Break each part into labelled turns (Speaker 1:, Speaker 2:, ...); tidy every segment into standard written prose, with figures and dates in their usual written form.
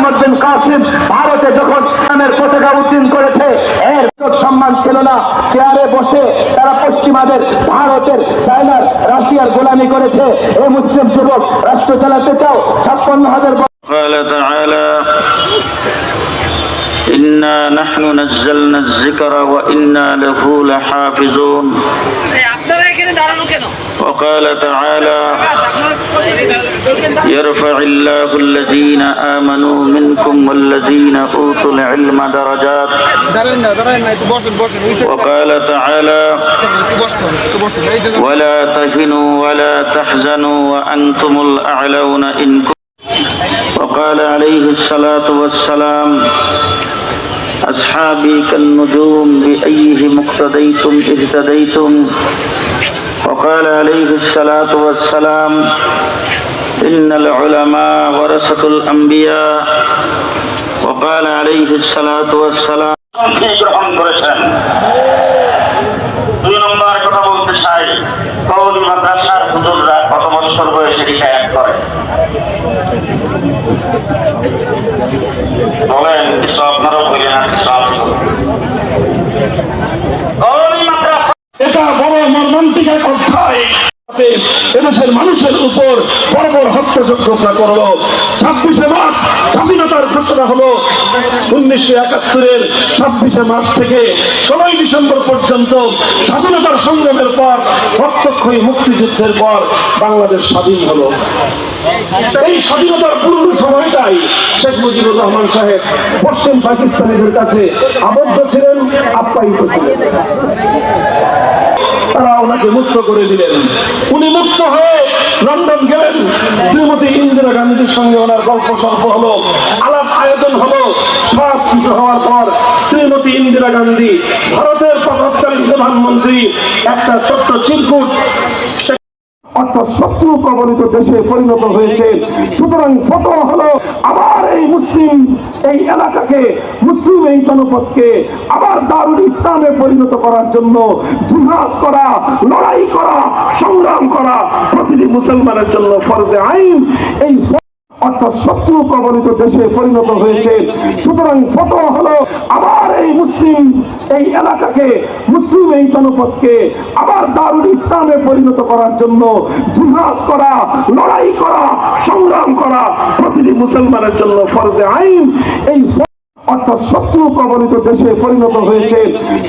Speaker 1: মোহাম্মদ বিন কাসিম ভারতে যখন ইসলামের পতাকা উত্তোলন করেছে, এর সম্মান ছিল না। চেয়ারে বসে তারা পশ্চিমাদের, ভারতের, চায়নার, রাশিয়ার গোলামি করেছে। এই মুসলিম যুবক রাষ্ট্র চালাতে চাও, 56,000
Speaker 2: قال تعالى إنا نحن نزلنا الذكر وإنا له لحافظون وقال تعالى يرفع الله الذين آمنوا منكم والذين أوتوا العلم درجات وقال تعالى ولا تهنوا ولا تحزنوا وأنتم الأعلون إن كنتم وقال عليه الصلاة والسلام أصحابي كالنجوم بأيهم اقتديتم اهتديتم وقال عليه الصلاة والسلام إن العلماء ورثة الأنبياء وقال عليه الصلاة والسلام গ্রহণ করেছেন। 2 নম্বর কথা বলতে চাই, কওমি মাদ্রাসার হুজুররা কত বছর বয়সে রিটায়ার করে? বলেন, কিছু আপনারাও বলেন আর কিছু আমি বলবো। কওমি মাদ্রাসা
Speaker 1: এটা বড় মর্মান্তিক এক অধ্যায়। এদেশের মানুষের উপর বর্বর হত্যাযজ্ঞ করল। 26শে মার্চ স্বাধীনতার ঘোষণা হলো। 1971-এর 26শে মার্চ থেকে 16ই ডিসেম্বর পর্যন্ত স্বাধীনতার সংগ্রামের পর, রক্তক্ষয়ী মুক্তিযুদ্ধের পর বাংলাদেশ স্বাধীন হলো। এই স্বাধীনতার পূর্ণ সময়টাই শেখ মুজিবুর রহমান সাহেব পশ্চিম পাকিস্তানিদের কাছে আবদ্ধ ছিলেন, আপ্যায়িত ছিলেন। তারা ওনাকে মুক্ত করে দিলেন। উনি মুক্ত হয়ে লন্ডন গেলেন। শ্রীমতী ইন্দিরা গান্ধীর সঙ্গে ওনার গল্প সল্প হলো, আলাপ আয়োজন হলো। সব কিছু হওয়ার পর শ্রীমতী ইন্দিরা গান্ধী, ভারতের তৎকালীন প্রধানমন্ত্রী, একটা ছোট্ট চিরকুট অর্থাৎ শত্রু কবলিত দেশে পরিণত হয়েছে। সুতরাং ফতোয়া হলো, আবার এই মুসলিম এই এলাকাকে, মুসলিম এই জনপদকে আবার দারুল ইসলামে পরিণত করার জন্য জিহাদ করা, লড়াই করা, সংগ্রাম করা প্রতিটি মুসলমানের জন্য ফরজে আইন। এই অর্থাৎ শত্রু কবলিত দেশে পরিণত হয়েছে। সুতরাং ফতোয়া হলো, আবার এই মুসলিম এই এলাকাকে, মুসলিম এই জনপদকে আবার দারুল ইসলামে পরিণত করার জন্য জিহাদ করা, লড়াই করা, সংগ্রাম করা প্রতিটি মুসলমানের জন্য ফরজে আইন। এই অর্থাৎ শত্রু কবলিত দেশে পরিণত হয়েছে।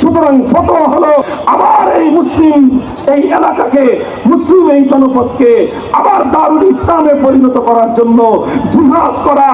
Speaker 1: সুতরাং ফতোয়া হলো, আবার এই মুসলিম এই এলাকাকে, মুসলিম এই জনপদকে আবার দারুল ইসলামে পরিণত করার জন্য জিহাদ করা।